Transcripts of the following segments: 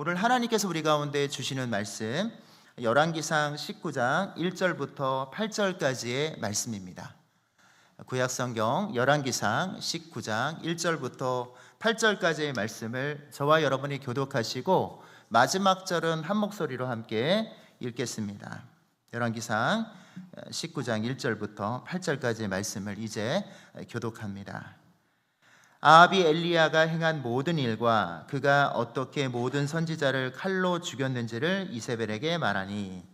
오늘 하나님께서 우리 가운데 주시는 말씀 열왕기상 19장 1절부터 8절까지의 말씀입니다. 구약성경 열왕기상 19장 1절부터 8절까지의 말씀을 저와 여러분이 교독하시고 마지막 절은 한 목소리로 함께 읽겠습니다. 열왕기상 19장 1절부터 8절까지의 말씀을 이제 교독합니다. 아합이 엘리야가 행한 모든 일과 그가 어떻게 모든 선지자를 칼로 죽였는지를 이세벨에게 말하니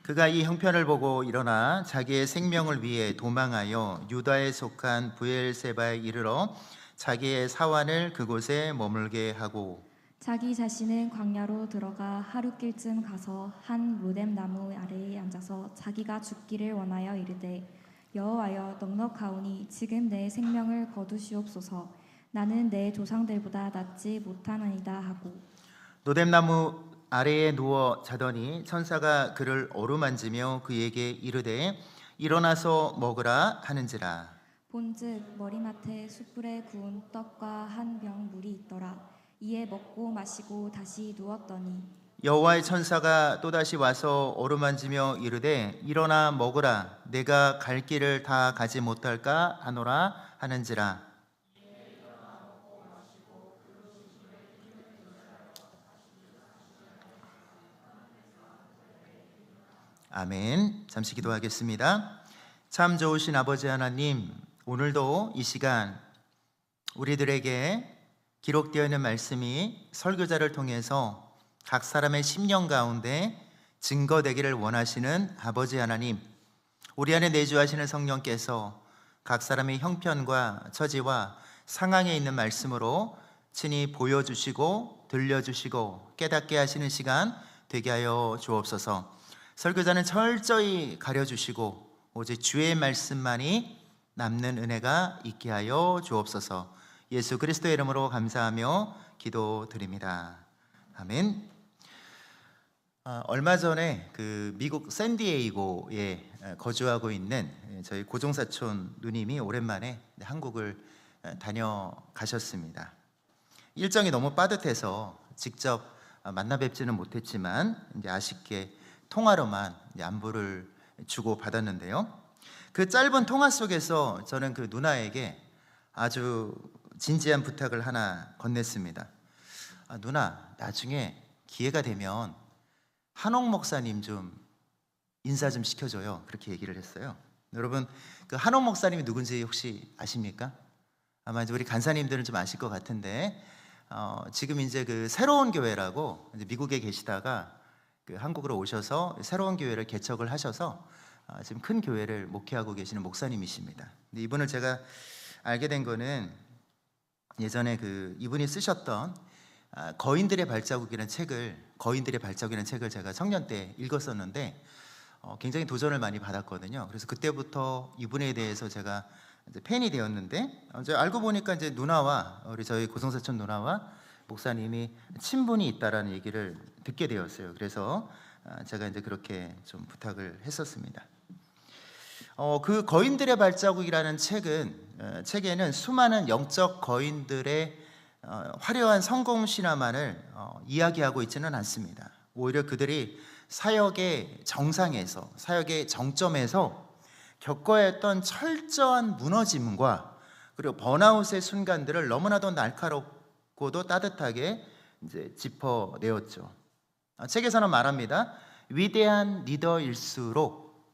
그가 이 형편을 보고 일어나 자기의 생명을 위해 도망하여 유다에 속한 브엘세바에 이르러 자기의 사환을 그곳에 머물게 하고 자기 자신은 광야로 들어가 하룻길쯤 가서 한 로뎀 나무 아래에 앉아서 자기가 죽기를 원하여 이르되 여호와여 넉넉하오니 지금 내 생명을 거두시옵소서. 나는 내 조상들보다 낫지 못하나이다 하고 로뎀나무 아래에 누워 자더니 천사가 그를 어루만지며 그에게 이르되 일어나서 먹으라 하는지라. 본즉 머리맡에 숯불에 구운 떡과 한 병 물이 있더라. 이에 먹고 마시고 다시 누웠더니 여호와의 천사가 또다시 와서 어루만지며 이르되 일어나 먹으라 내가 갈 길을 다 가지 못할까 하노라 하는지라. 아멘. 잠시 기도하겠습니다. 참 좋으신 아버지 하나님, 오늘도 이 시간 우리들에게 기록되어 있는 말씀이 설교자를 통해서 각 사람의 심령 가운데 증거되기를 원하시는 아버지 하나님, 우리 안에 내주하시는 성령께서 각 사람의 형편과 처지와 상황에 있는 말씀으로 친히 보여주시고 들려주시고 깨닫게 하시는 시간 되게 하여 주옵소서. 설교자는 철저히 가려주시고 오직 주의 말씀만이 남는 은혜가 있게 하여 주옵소서. 예수 그리스도의 이름으로 감사하며 기도드립니다. 아멘. 얼마 전에 그 미국 샌디에이고에 거주하고 있는 저희 고종사촌 누님이 오랜만에 한국을 다녀가셨습니다. 일정이 너무 빠듯해서 직접 만나 뵙지는 못했지만 이제 아쉽게 통화로만 안부를 주고 받았는데요. 그 짧은 통화 속에서 저는 그 누나에게 아주 진지한 부탁을 하나 건넸습니다. 누나, 나중에 기회가 되면 한옥 목사님 좀 인사 좀 시켜줘요. 그렇게 얘기를 했어요. 여러분, 그 한옥 목사님이 누군지 혹시 아십니까? 아마 이제 우리 간사님들은 좀 아실 것 같은데 지금 이제 그 새로운 교회라고 이제 미국에 계시다가 그 한국으로 오셔서 새로운 교회를 개척을 하셔서 지금 큰 교회를 목회하고 계시는 목사님이십니다. 근데 이분을 제가 알게 된 거는 예전에 그 이분이 쓰셨던 거인들의 발자국이라는 책을 제가 청년 때 읽었었는데 굉장히 도전을 많이 받았거든요. 그래서 그때부터 이분에 대해서 제가 이제 팬이 되었는데 이제 알고 보니까 이제 누나와 우리 저희 고성사촌 누나와 목사님이 친분이 있다라는 얘기를 듣게 되었어요. 그래서 제가 이제 그렇게 좀 부탁을 했었습니다. 그 거인들의 발자국이라는 책에는 수많은 영적 거인들의 화려한 성공 신화만을 이야기하고 있지는 않습니다. 오히려 그들이 사역의 정상에서, 사역의 정점에서 겪어야 했던 철저한 무너짐과 그리고 번아웃의 순간들을 너무나도 날카롭고도 따뜻하게 이제 짚어내었죠. 책에서는 말합니다. 위대한 리더일수록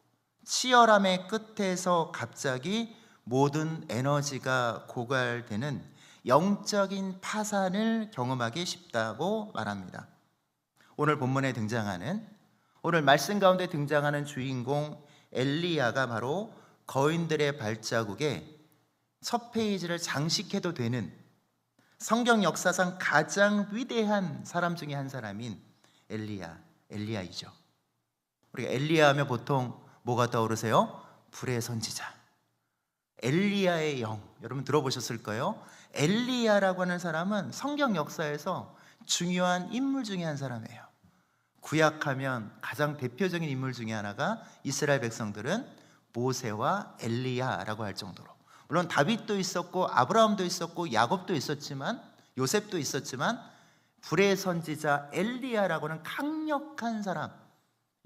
치열함의 끝에서 갑자기 모든 에너지가 고갈되는 영적인 파산을 경험하기 쉽다고 말합니다. 오늘 본문에 등장하는, 오늘 말씀 가운데 등장하는 주인공 엘리야가 바로 거인들의 발자국에 첫 페이지를 장식해도 되는 성경 역사상 가장 위대한 사람 중에 한 사람인 엘리야이죠. 우리가 엘리야 하면 보통 뭐가 떠오르세요? 불의 선지자, 엘리야의 영. 여러분 들어보셨을 거예요. 엘리야라고 하는 사람은 성경 역사에서 중요한 인물 중에 한 사람이에요. 구약하면 가장 대표적인 인물 중에 하나가 이스라엘 백성들은 모세와 엘리야라고 할 정도로, 물론 다윗도 있었고 아브라함도 있었고 야곱도 있었지만 요셉도 있었지만 불의 선지자 엘리야라고는 강력한 사람,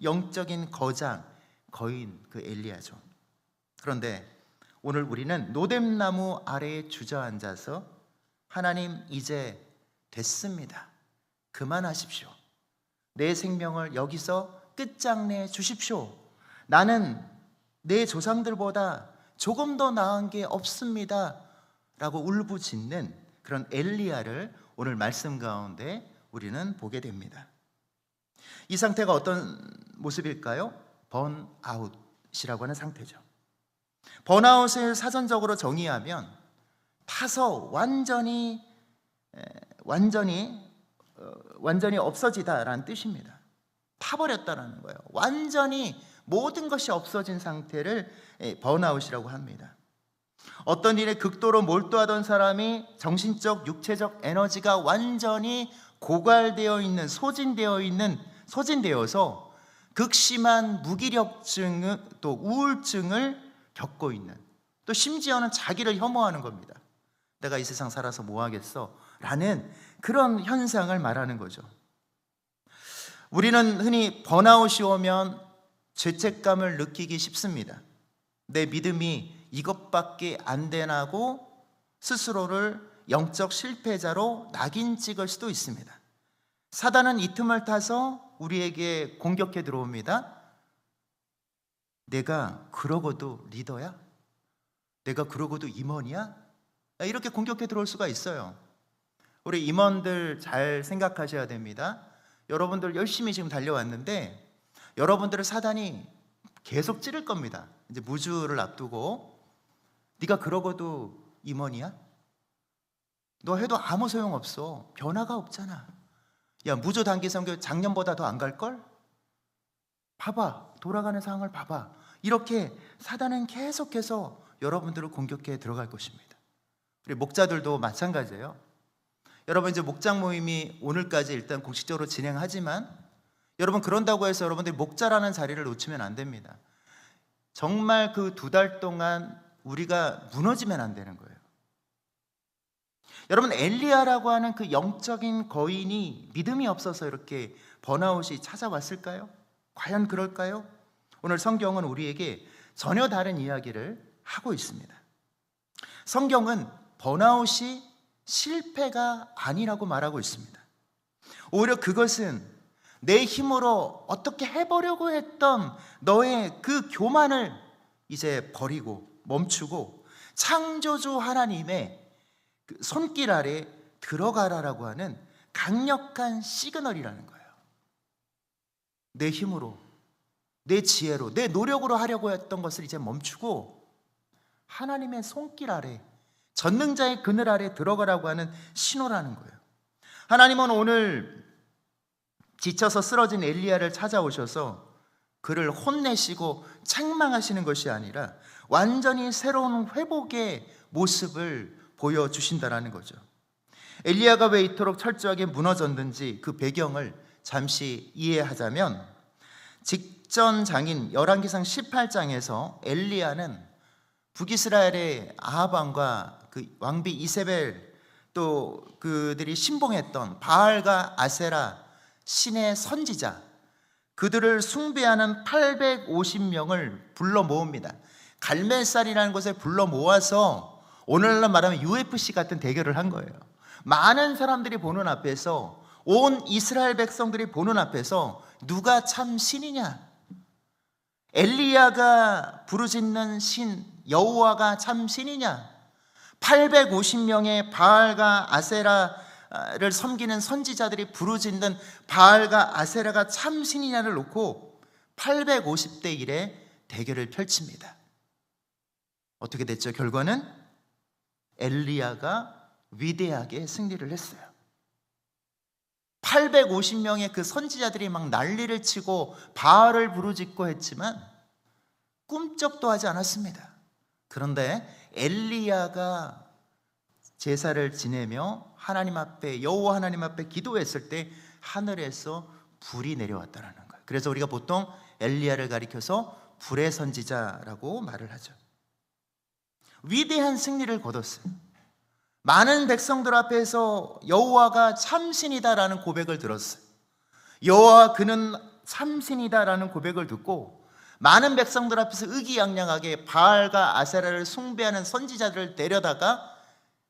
영적인 거장, 거인, 그 엘리야죠. 그런데 오늘 우리는 노뎀나무 아래에 주저앉아서 하나님 이제 됐습니다, 그만하십시오, 내 생명을 여기서 끝장내 주십시오, 나는 내 조상들보다 조금 더 나은 게 없습니다 라고 울부짖는 그런 엘리야를 오늘 말씀 가운데 우리는 보게 됩니다. 이 상태가 어떤 모습일까요? 번아웃이라고 하는 상태죠. 번아웃을 사전적으로 정의하면 타서 완전히 없어지다라는 뜻입니다. 타버렸다라는 거예요. 완전히 모든 것이 없어진 상태를 번아웃이라고 합니다. 어떤 일에 극도로 몰두하던 사람이 정신적, 육체적 에너지가 완전히 고갈되어 있는, 소진되어서 극심한 무기력증, 또 우울증을 겪고 있는, 또 심지어는 자기를 혐오하는 겁니다. 내가 이 세상 살아서 뭐 하겠어? 라는 그런 현상을 말하는 거죠. 우리는 흔히 번아웃이 오면 죄책감을 느끼기 쉽습니다. 내 믿음이 이것밖에 안 되나고 스스로를 영적 실패자로 낙인 찍을 수도 있습니다. 사단은 이 틈을 타서 우리에게 공격해 들어옵니다. 내가 그러고도 리더야? 내가 그러고도 임원이야? 이렇게 공격해 들어올 수가 있어요. 우리 임원들 잘 생각하셔야 됩니다. 여러분들 열심히 지금 달려왔는데 여러분들을 사단이 계속 찌를 겁니다. 이제 무주를 앞두고 네가 그러고도 임원이야? 너 해도 아무 소용없어. 변화가 없잖아. 야, 무주 단기 선교 작년보다 더 안 갈걸? 봐봐, 돌아가는 상황을 봐봐. 이렇게 사단은 계속해서 여러분들을 공격해 들어갈 것입니다. 우리 목자들도 마찬가지예요. 여러분, 이제 목장 모임이 오늘까지 일단 공식적으로 진행하지만 여러분, 그런다고 해서 여러분들이 목자라는 자리를 놓치면 안 됩니다. 정말 그 2달 동안 우리가 무너지면 안 되는 거예요. 여러분, 엘리야라고 하는 그 영적인 거인이 믿음이 없어서 이렇게 번아웃이 찾아왔을까요? 과연 그럴까요? 오늘 성경은 우리에게 전혀 다른 이야기를 하고 있습니다. 성경은 번아웃이 실패가 아니라고 말하고 있습니다. 오히려 그것은 내 힘으로 어떻게 해보려고 했던 너의 그 교만을 이제 버리고 멈추고 창조주 하나님의 그 손길 아래 들어가라라고 하는 강력한 시그널이라는 거예요. 내 힘으로, 내 지혜로, 내 노력으로 하려고 했던 것을 이제 멈추고 하나님의 손길 아래, 전능자의 그늘 아래 들어가라고 하는 신호라는 거예요. 하나님은 오늘 지쳐서 쓰러진 엘리야를 찾아오셔서 그를 혼내시고 책망하시는 것이 아니라 완전히 새로운 회복의 모습을 보여주신다는 거죠. 엘리야가 왜 이토록 철저하게 무너졌는지 그 배경을 잠시 이해하자면, 직전 장인 열왕기상 18장에서 엘리야는 북이스라엘의 아합 왕과 그 왕비 이세벨, 또 그들이 신봉했던 바알과 아세라 신의 선지자, 그들을 숭배하는 850명을 불러 모읍니다. 갈멜살이라는 곳에 불러 모아서 오늘날 말하면 UFC 같은 대결을 한 거예요. 많은 사람들이 보는 앞에서, 온 이스라엘 백성들이 보는 앞에서 누가 참 신이냐? 엘리야가 부르짖는 신 여호와가 참 신이냐? 850명의 바알과 아세라를 섬기는 선지자들이 부르짖는 바알과 아세라가 참 신이냐를 놓고 850대 1의 대결을 펼칩니다. 어떻게 됐죠? 결과는 엘리야가 위대하게 승리를 했어요. 850명의 그 선지자들이 막 난리를 치고 바알을 부르짖고 했지만 꿈쩍도 하지 않았습니다. 그런데 엘리야가 제사를 지내며 하나님 앞에, 여호와 하나님 앞에 기도했을 때 하늘에서 불이 내려왔다라는 거예요. 그래서 우리가 보통 엘리야를 가리켜서 불의 선지자라고 말을 하죠. 위대한 승리를 거뒀어요. 많은 백성들 앞에서 여호와가 참신이다라는 고백을 들었어요. 여호와 그는 참신이다라는 고백을 듣고 많은 백성들 앞에서 의기양양하게 바알과 아세라를 숭배하는 선지자들을 데려다가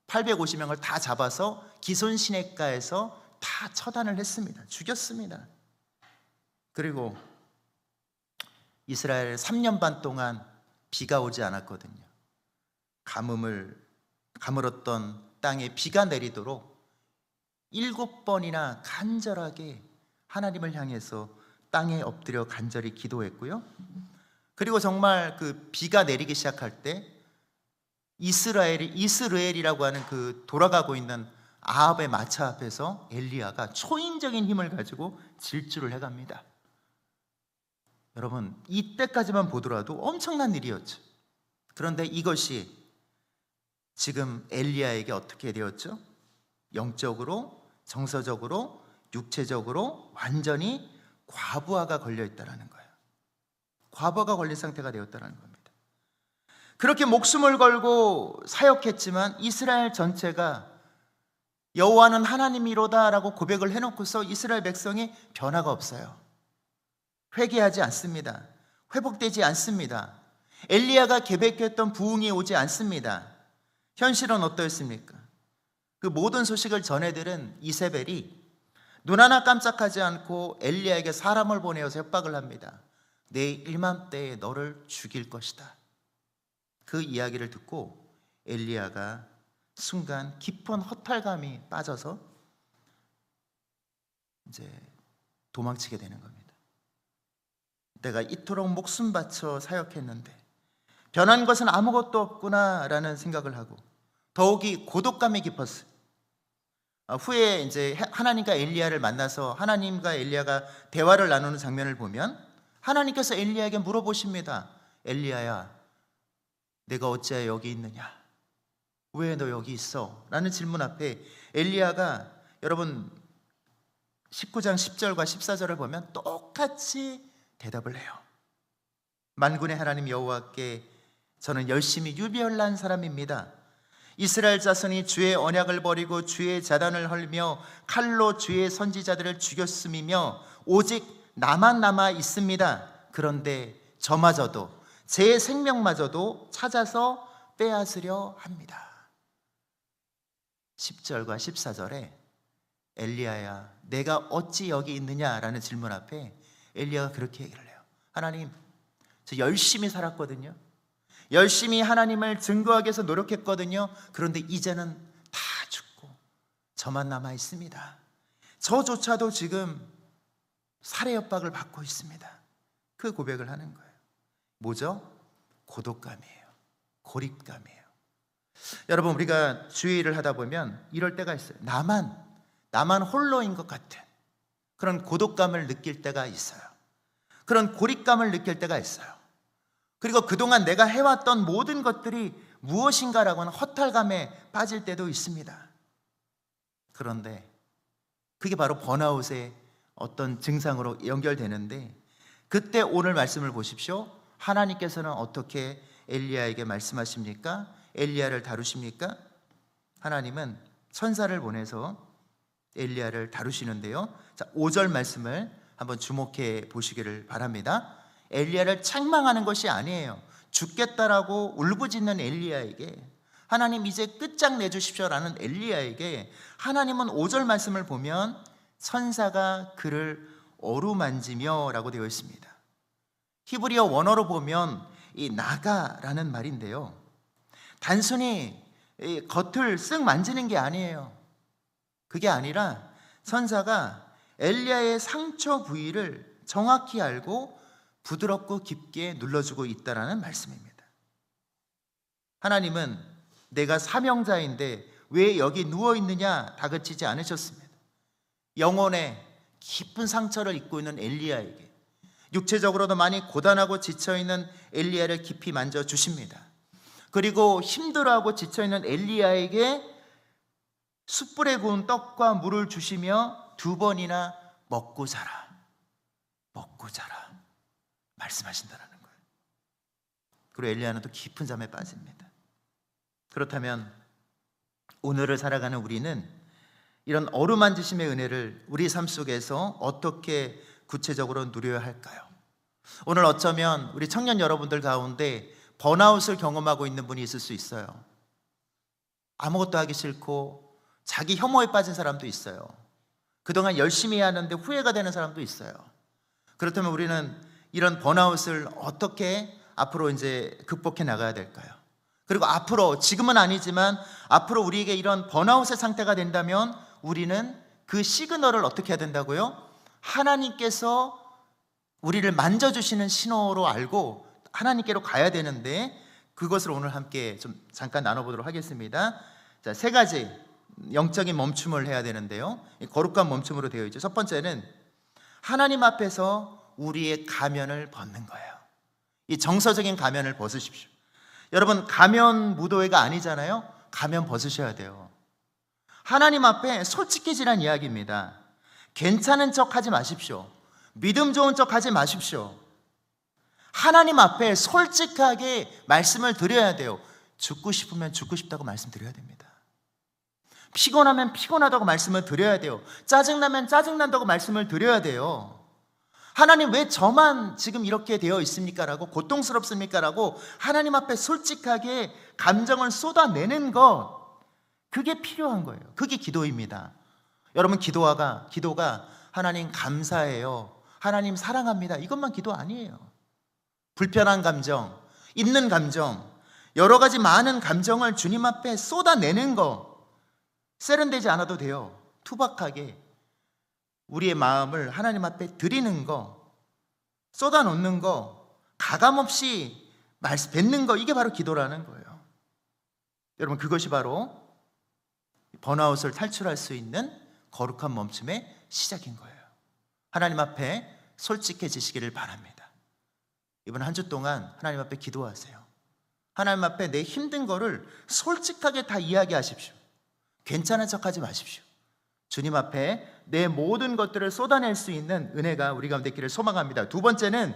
850명을 다 잡아서 기손 시냇가에서 다 처단을 했습니다. 죽였습니다. 그리고 이스라엘 3년 반 동안 비가 오지 않았거든요. 가물었던 땅에 비가 내리도록 7번이나 간절하게 하나님을 향해서 땅에 엎드려 간절히 기도했고요. 그리고 정말 그 비가 내리기 시작할 때 이스라엘이라고 하는 그 돌아가고 있는 아합의 마차 앞에서 엘리야가 초인적인 힘을 가지고 질주를 해갑니다. 여러분, 이때까지만 보더라도 엄청난 일이었죠. 그런데 이것이 지금 엘리야에게 어떻게 되었죠? 영적으로, 정서적으로, 육체적으로 완전히 과부하가 걸려 있다는 거예요. 과부하가 걸린 상태가 되었다는 겁니다. 그렇게 목숨을 걸고 사역했지만 이스라엘 전체가 여호와는 하나님이로다라고 고백을 해놓고서 이스라엘 백성이 변화가 없어요. 회개하지 않습니다. 회복되지 않습니다. 엘리야가 계획했던 부흥이 오지 않습니다. 현실은 어떠했습니까? 그 모든 소식을 전해들은 이세벨이 눈 하나 깜짝하지 않고 엘리야에게 사람을 보내어서 협박을 합니다. 내 일맘때에 너를 죽일 것이다. 그 이야기를 듣고 엘리야가 순간 깊은 허탈감이 빠져서 이제 도망치게 되는 겁니다. 내가 이토록 목숨 바쳐 사역했는데 변한 것은 아무것도 없구나라는 생각을 하고 더욱이 고독감이 깊었어요. 후에 이제 하나님과 엘리야를 만나서 하나님과 엘리야가 대화를 나누는 장면을 보면 하나님께서 엘리야에게 물어보십니다. 엘리야야, 내가 어찌하여 여기 있느냐? 왜 너 여기 있어? 라는 질문 앞에 엘리야가 여러분 19장 10절과 14절을 보면 똑같이 대답을 해요. 만군의 하나님 여호와께 저는 열심히 유별난 사람입니다. 이스라엘 자손이 주의 언약을 버리고 주의 제단을 헐며 칼로 주의 선지자들을 죽였음이며 오직 나만 남아 있습니다. 그런데 저마저도 제 생명마저도 찾아서 빼앗으려 합니다. 10절과 14절에 엘리야야 내가 어찌 여기 있느냐라는 질문 앞에 엘리야가 그렇게 얘기를 해요. 하나님, 저 열심히 살았거든요. 열심히 하나님을 증거하기 위해서 노력했거든요. 그런데 이제는 다 죽고 저만 남아 있습니다. 저조차도 지금 살해 협박을 받고 있습니다. 그 고백을 하는 거예요. 뭐죠? 고독감이에요. 고립감이에요. 여러분, 우리가 주의를 하다 보면 이럴 때가 있어요. 나만 홀로인 것 같은 그런 고독감을 느낄 때가 있어요. 그런 고립감을 느낄 때가 있어요. 그리고 그동안 내가 해왔던 모든 것들이 무엇인가라고 하는 허탈감에 빠질 때도 있습니다. 그런데 그게 바로 번아웃의 어떤 증상으로 연결되는데 그때 오늘 말씀을 보십시오. 하나님께서는 어떻게 엘리야에게 말씀하십니까? 엘리야를 다루십니까? 하나님은 천사를 보내서 엘리야를 다루시는데요. 자, 5절 말씀을 한번 주목해 보시기를 바랍니다. 엘리야를 책망하는 것이 아니에요. 죽겠다라고 울부짖는 엘리야에게 하나님 이제 끝장내 주십시오라는 엘리야에게 하나님은 5절 말씀을 보면 천사가 그를 어루만지며 라고 되어 있습니다. 히브리어 원어로 보면 이 나가라는 말인데요, 단순히 겉을 쓱 만지는 게 아니에요. 그게 아니라 천사가 엘리야의 상처 부위를 정확히 알고 부드럽고 깊게 눌러주고 있다라는 말씀입니다. 하나님은 내가 사명자인데 왜 여기 누워있느냐 다그치지 않으셨습니다. 영혼에 깊은 상처를 입고 있는 엘리야에게, 육체적으로도 많이 고단하고 지쳐있는 엘리야를 깊이 만져주십니다. 그리고 힘들어하고 지쳐있는 엘리야에게 숯불에 구운 떡과 물을 주시며 2번이나 먹고 자라, 먹고 자라 말씀하신다라는 거예요. 그리고 엘리야는 또 깊은 잠에 빠집니다. 그렇다면 오늘을 살아가는 우리는 이런 어루만지심의 은혜를 우리 삶 속에서 어떻게 구체적으로 누려야 할까요? 오늘 어쩌면 우리 청년 여러분들 가운데 번아웃을 경험하고 있는 분이 있을 수 있어요. 아무것도 하기 싫고 자기 혐오에 빠진 사람도 있어요. 그동안 열심히 해야 하는데 후회가 되는 사람도 있어요. 그렇다면 우리는 이런 번아웃을 어떻게 앞으로 이제 극복해 나가야 될까요? 그리고 앞으로, 지금은 아니지만 앞으로 우리에게 이런 번아웃의 상태가 된다면 우리는 그 시그널을 어떻게 해야 된다고요? 하나님께서 우리를 만져주시는 신호로 알고 하나님께로 가야 되는데, 그것을 오늘 함께 좀 잠깐 나눠보도록 하겠습니다. 자, 3가지 영적인 멈춤을 해야 되는데요, 거룩한 멈춤으로 되어 있죠. 첫 번째는 하나님 앞에서 우리의 가면을 벗는 거예요. 이 정서적인 가면을 벗으십시오. 여러분, 가면 무도회가 아니잖아요. 가면 벗으셔야 돼요. 하나님 앞에 솔직해지란 이야기입니다. 괜찮은 척 하지 마십시오. 믿음 좋은 척 하지 마십시오. 하나님 앞에 솔직하게 말씀을 드려야 돼요. 죽고 싶으면 죽고 싶다고 말씀드려야 됩니다. 피곤하면 피곤하다고 말씀을 드려야 돼요. 짜증나면 짜증난다고 말씀을 드려야 돼요. 하나님, 왜 저만 지금 이렇게 되어 있습니까? 라고, 고통스럽습니까? 라고 하나님 앞에 솔직하게 감정을 쏟아내는 것, 그게 필요한 거예요. 그게 기도입니다. 여러분, 기도가 하나님 감사해요, 하나님 사랑합니다, 이것만 기도 아니에요. 불편한 감정, 있는 감정, 여러 가지 많은 감정을 주님 앞에 쏟아내는 거, 세련되지 않아도 돼요. 투박하게 우리의 마음을 하나님 앞에 드리는 거, 쏟아놓는 거, 가감없이 뱉는 거, 이게 바로 기도라는 거예요. 여러분, 그것이 바로 번아웃을 탈출할 수 있는 거룩한 멈춤의 시작인 거예요. 하나님 앞에 솔직해지시기를 바랍니다. 이번 한 주 동안 하나님 앞에 기도하세요. 하나님 앞에 내 힘든 거를 솔직하게 다 이야기하십시오. 괜찮은 척하지 마십시오. 주님 앞에 내 모든 것들을 쏟아낼 수 있는 은혜가 우리 가운데 있기를 소망합니다. 두 번째는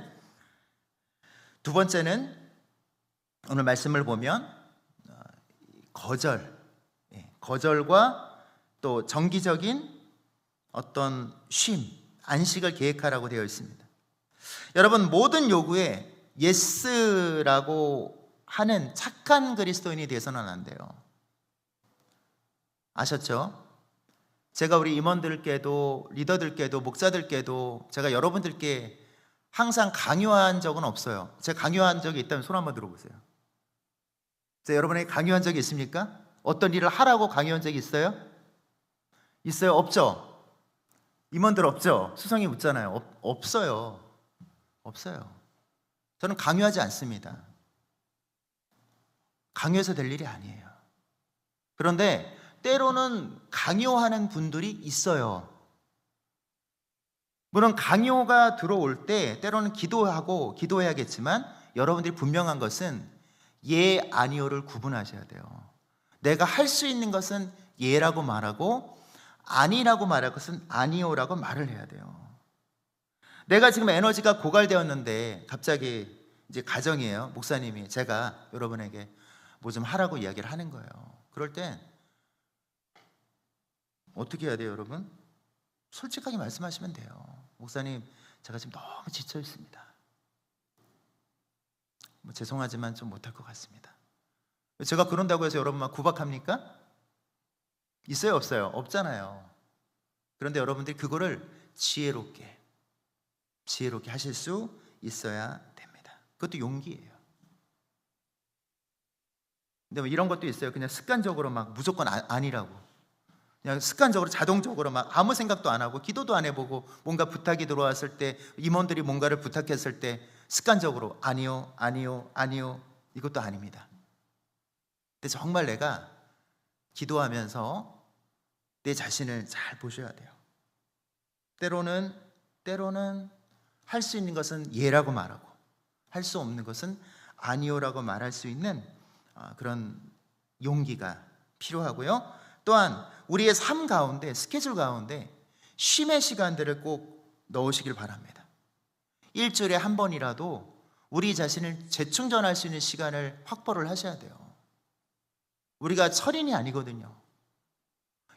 오늘 말씀을 보면 거절과 또 정기적인 어떤 쉼, 안식을 계획하라고 되어 있습니다. 여러분, 모든 요구에 예스라고 하는 착한 그리스도인이 되어서는 안 돼요. 아셨죠? 제가 우리 임원들께도, 리더들께도, 목사들께도 제가 여러분들께 항상 강요한 적은 없어요. 제가 강요한 적이 있다면 손 한번 들어보세요. 제가 여러분에게 강요한 적이 있습니까? 어떤 일을 하라고 강요한 적이 있어요? 있어요? 없죠? 임원들 없죠? 수성이 묻잖아요. 없어요. 저는 강요하지 않습니다. 강요해서 될 일이 아니에요. 그런데 때로는 강요하는 분들이 있어요. 물론 강요가 들어올 때 때로는 기도해야겠지만, 여러분들이 분명한 것은 예, 아니오를 구분하셔야 돼요. 내가 할 수 있는 것은 예라고 말하고, 아니라고 말할 것은 아니오라고 말을 해야 돼요. 내가 지금 에너지가 고갈되었는데 갑자기 이제 가정이에요. 목사님이 제가 여러분에게 뭐 좀 하라고 이야기를 하는 거예요. 그럴 땐 어떻게 해야 돼요, 여러분? 솔직하게 말씀하시면 돼요. 목사님, 제가 지금 너무 지쳐 있습니다. 죄송하지만 좀 못할 것 같습니다. 제가 그런다고 해서 여러분 막 구박합니까? 있어요, 없어요? 없잖아요. 그런데 여러분들이 그거를 지혜롭게 하실 수 있어야 됩니다. 그것도 용기예요. 근데 뭐 이런 것도 있어요. 그냥 습관적으로 막 무조건 아니라고, 그냥 습관적으로 자동적으로 막 아무 생각도 안 하고 기도도 안 해보고, 뭔가 부탁이 들어왔을 때, 임원들이 뭔가를 부탁했을 때 습관적으로 아니요, 이것도 아닙니다. 근데 정말 내가 기도하면서 내 자신을 잘 보셔야 돼요. 때로는 할 수 있는 것은 예라고 말하고, 할 수 없는 것은 아니요라고 말할 수 있는 그런 용기가 필요하고요. 또한 우리의 삶 가운데, 스케줄 가운데 쉼의 시간들을 꼭 넣으시길 바랍니다. 일주일에 한 번이라도 우리 자신을 재충전할 수 있는 시간을 확보를 하셔야 돼요. 우리가 철인이 아니거든요.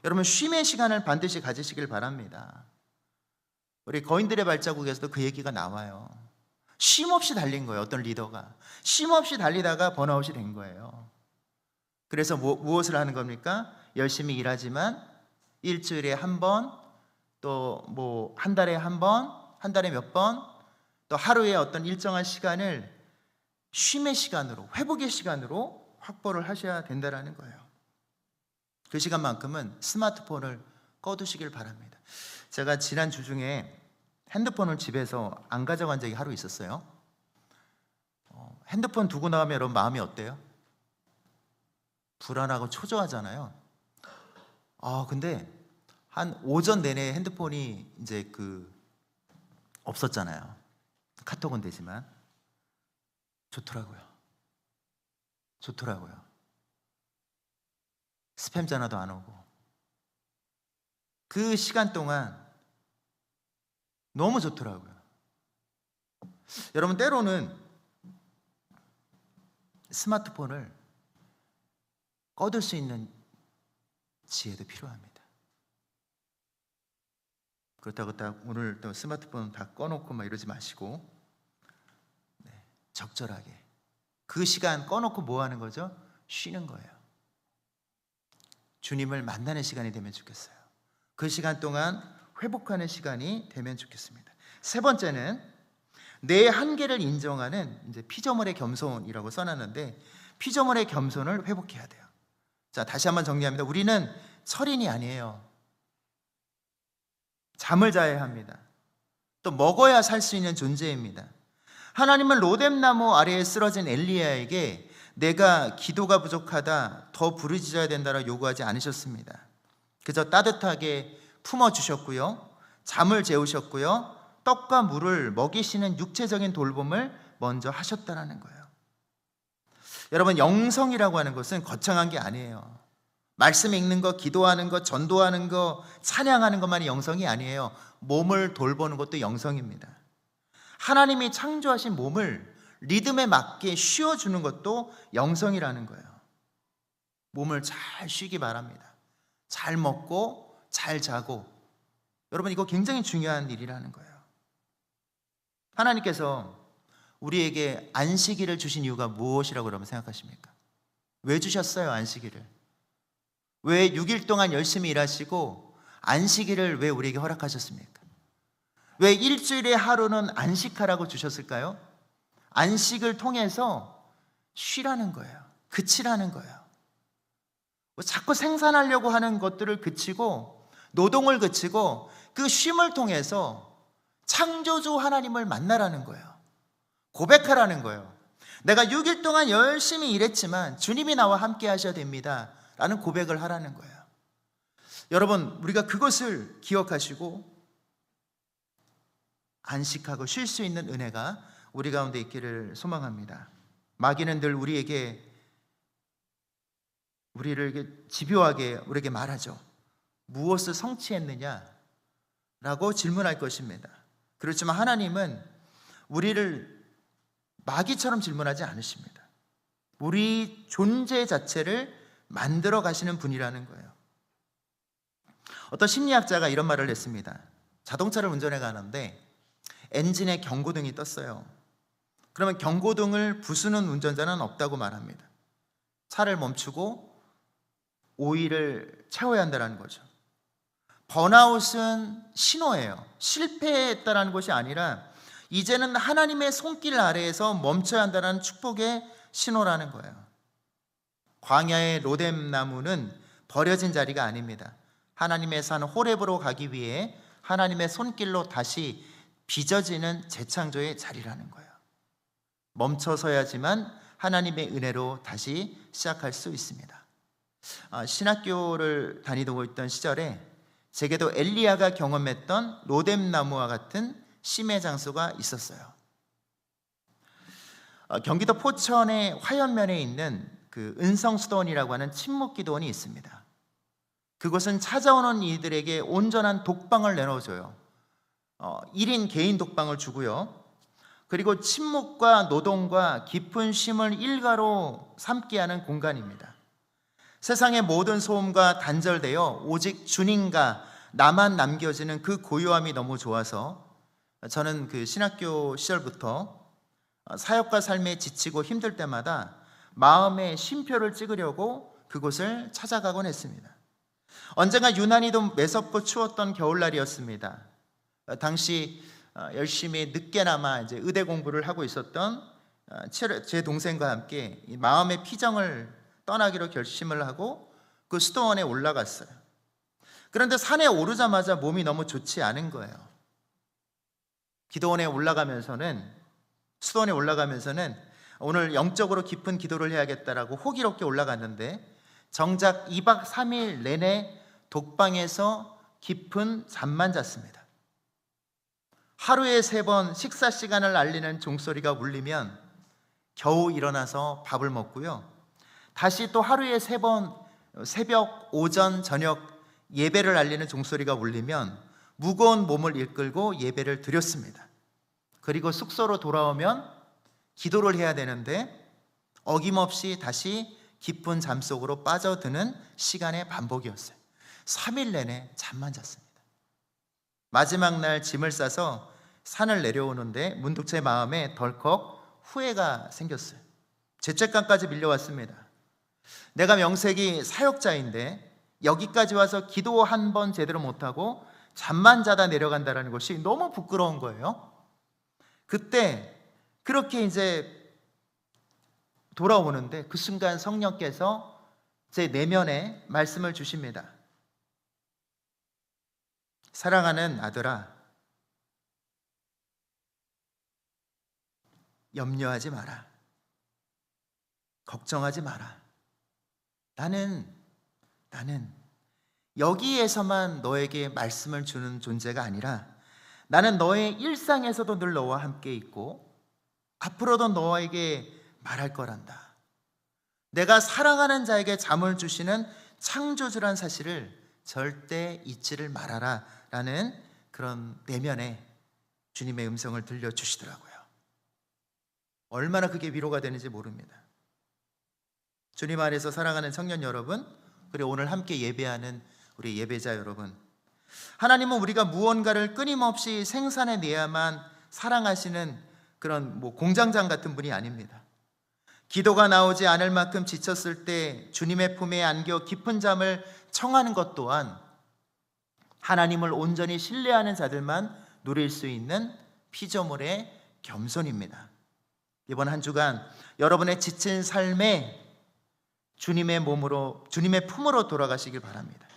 여러분, 쉼의 시간을 반드시 가지시길 바랍니다. 우리 거인들의 발자국에서도 그 얘기가 나와요. 쉼 없이 달린 거예요. 어떤 리더가 쉼 없이 달리다가 번아웃이 된 거예요. 그래서 무엇을 하는 겁니까? 열심히 일하지만 일주일에 한 번, 또 뭐 한 달에 한 번, 한 달에 몇 번, 또 하루에 어떤 일정한 시간을 쉼의 시간으로, 회복의 시간으로 확보를 하셔야 된다는 거예요. 그 시간만큼은 스마트폰을 꺼두시길 바랍니다. 제가 지난 주 중에 핸드폰을 집에서 안 가져간 적이 하루 있었어요. 핸드폰 두고 나가면 여러분 마음이 어때요? 불안하고 초조하잖아요. 근데 한 오전 내내 핸드폰이 이제 없었잖아요. 카톡은 되지만 좋더라고요. 스팸 전화도 안 오고 그 시간 동안 너무 좋더라고요. 여러분, 때로는 스마트폰을 꺼둘 수 있는 지혜도 필요합니다. 그렇다고 딱 오늘 또 스마트폰 다 꺼놓고 막 이러지 마시고, 적절하게 그 시간 꺼놓고 뭐 하는 거죠? 쉬는 거예요. 주님을 만나는 시간이 되면 좋겠어요. 그 시간 동안 회복하는 시간이 되면 좋겠습니다. 세 번째는 내 한계를 인정하는 이제 피조물의 겸손이라고 써놨는데, 피조물의 겸손을 회복해야 돼요. 자, 다시 한번 정리합니다. 우리는 철인이 아니에요. 잠을 자야 합니다. 또 먹어야 살 수 있는 존재입니다. 하나님은 로뎀나무 아래에 쓰러진 엘리야에게 내가 기도가 부족하다, 더 부르짖어야 된다라고 요구하지 않으셨습니다. 그저 따뜻하게 품어주셨고요, 잠을 재우셨고요, 떡과 물을 먹이시는 육체적인 돌봄을 먼저 하셨다는 거예요. 여러분, 영성이라고 하는 것은 거창한 게 아니에요. 말씀 읽는 거, 기도하는 거, 전도하는 거, 찬양하는 것만이 영성이 아니에요. 몸을 돌보는 것도 영성입니다. 하나님이 창조하신 몸을 리듬에 맞게 쉬어주는 것도 영성이라는 거예요. 몸을 잘 쉬기 바랍니다. 잘 먹고 잘 자고. 여러분, 이거 굉장히 중요한 일이라는 거예요. 하나님께서 우리에게 안식일을 주신 이유가 무엇이라고 여러분 생각하십니까? 왜 주셨어요, 안식일을? 왜 6일 동안 열심히 일하시고 안식일을 왜 우리에게 허락하셨습니까? 왜 일주일에 하루는 안식하라고 주셨을까요? 안식을 통해서 쉬라는 거예요. 그치라는 거예요. 자꾸 생산하려고 하는 것들을 그치고, 노동을 그치고 그 쉼을 통해서 창조주 하나님을 만나라는 거예요. 고백하라는 거예요. 내가 6일 동안 열심히 일했지만 주님이 나와 함께 하셔야 됩니다 라는 고백을 하라는 거예요. 여러분, 우리가 그것을 기억하시고 안식하고 쉴 수 있는 은혜가 우리 가운데 있기를 소망합니다. 마귀는 늘 우리를 집요하게 우리에게 말하죠. 무엇을 성취했느냐 라고 질문할 것입니다. 그렇지만 하나님은 우리를 마귀처럼 질문하지 않으십니다. 우리 존재 자체를 만들어 가시는 분이라는 거예요. 어떤 심리학자가 이런 말을 했습니다. 자동차를 운전해 가는데 엔진에 경고등이 떴어요. 그러면 경고등을 부수는 운전자는 없다고 말합니다. 차를 멈추고 오일을 채워야 한다는 거죠. 번아웃은 신호예요. 실패했다는 것이 아니라 이제는 하나님의 손길 아래에서 멈춰야 한다는 축복의 신호라는 거예요. 광야의 로뎀나무는 버려진 자리가 아닙니다. 하나님의 산 호렙으로 가기 위해 하나님의 손길로 다시 빚어지는 재창조의 자리라는 거예요. 멈춰서야지만 하나님의 은혜로 다시 시작할 수 있습니다. 신학교를 다니고 있던 시절에 제게도 엘리야가 경험했던 로뎀나무와 같은 쉼의 장소가 있었어요. 경기도 포천의 화연면에 있는 그 은성수도원이라고 하는 침묵기도원이 있습니다. 그곳은 찾아오는 이들에게 온전한 독방을 내놓아줘요. 1인 개인 독방을 주고요. 그리고 침묵과 노동과 깊은 쉼을 일가로 삼게 하는 공간입니다. 세상의 모든 소음과 단절되어 오직 주님과 나만 남겨지는 그 고요함이 너무 좋아서 저는 그 신학교 시절부터 사역과 삶에 지치고 힘들 때마다 마음의 쉼표를 찍으려고 그곳을 찾아가곤 했습니다. 언젠가 유난히도 매섭고 추웠던 겨울날이었습니다. 당시 열심히 늦게나마 이제 의대 공부를 하고 있었던 제 동생과 함께 이 마음의 피정을 떠나기로 결심을 하고 그 수도원에 올라갔어요. 그런데 산에 오르자마자 몸이 너무 좋지 않은 거예요. 수도원에 올라가면서는 오늘 영적으로 깊은 기도를 해야겠다라고 호기롭게 올라갔는데 정작 2박 3일 내내 독방에서 깊은 잠만 잤습니다. 하루에 3번 식사 시간을 알리는 종소리가 울리면 겨우 일어나서 밥을 먹고요. 다시 또 하루에 3번 새벽, 오전, 저녁 예배를 알리는 종소리가 울리면 무거운 몸을 이끌고 예배를 드렸습니다. 그리고 숙소로 돌아오면 기도를 해야 되는데 어김없이 다시 깊은 잠 속으로 빠져드는 시간의 반복이었어요. 3일 내내 잠만 잤습니다. 마지막 날 짐을 싸서 산을 내려오는데 문득 제 마음에 덜컥 후회가 생겼어요. 죄책감까지 밀려왔습니다. 내가 명색이 사역자인데 여기까지 와서 기도 한 번 제대로 못하고 잠만 자다 내려간다는 것이 너무 부끄러운 거예요. 그때 그렇게 이제 돌아오는데 그 순간 성령께서 제 내면에 말씀을 주십니다. 사랑하는 아들아, 염려하지 마라. 걱정하지 마라. 나는 여기에서만 너에게 말씀을 주는 존재가 아니라 나는 너의 일상에서도 늘 너와 함께 있고 앞으로도 너에게 말할 거란다. 내가 사랑하는 자에게 잠을 주시는 창조주란 사실을 절대 잊지를 말아라 라는 그런 내면에 주님의 음성을 들려주시더라고요. 얼마나 그게 위로가 되는지 모릅니다. 주님 안에서 사랑하는 청년 여러분, 그리고 오늘 함께 예배하는 우리 예배자 여러분, 하나님은 우리가 무언가를 끊임없이 생산해내야만 사랑하시는 그런 공장장 같은 분이 아닙니다. 기도가 나오지 않을 만큼 지쳤을 때 주님의 품에 안겨 깊은 잠을 청하는 것 또한 하나님을 온전히 신뢰하는 자들만 누릴 수 있는 피조물의 겸손입니다. 이번 한 주간 여러분의 지친 삶에 주님의 품으로 돌아가시길 바랍니다.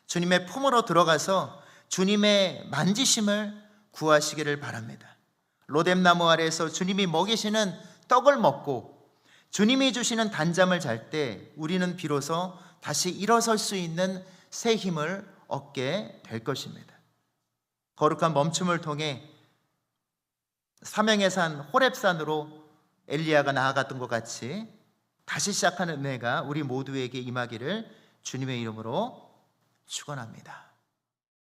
주님의 품으로 들어가서 주님의 만지심을 구하시기를 바랍니다. 로뎀나무 아래에서 주님이 먹이시는 떡을 먹고 주님이 주시는 단잠을 잘 때 우리는 비로소 다시 일어설 수 있는 새 힘을 얻게 될 것입니다. 거룩한 멈춤을 통해 사명의 산 호렙산으로 엘리야가 나아갔던 것 같이 다시 시작하는 은혜가 우리 모두에게 임하기를 주님의 이름으로 축원합니다.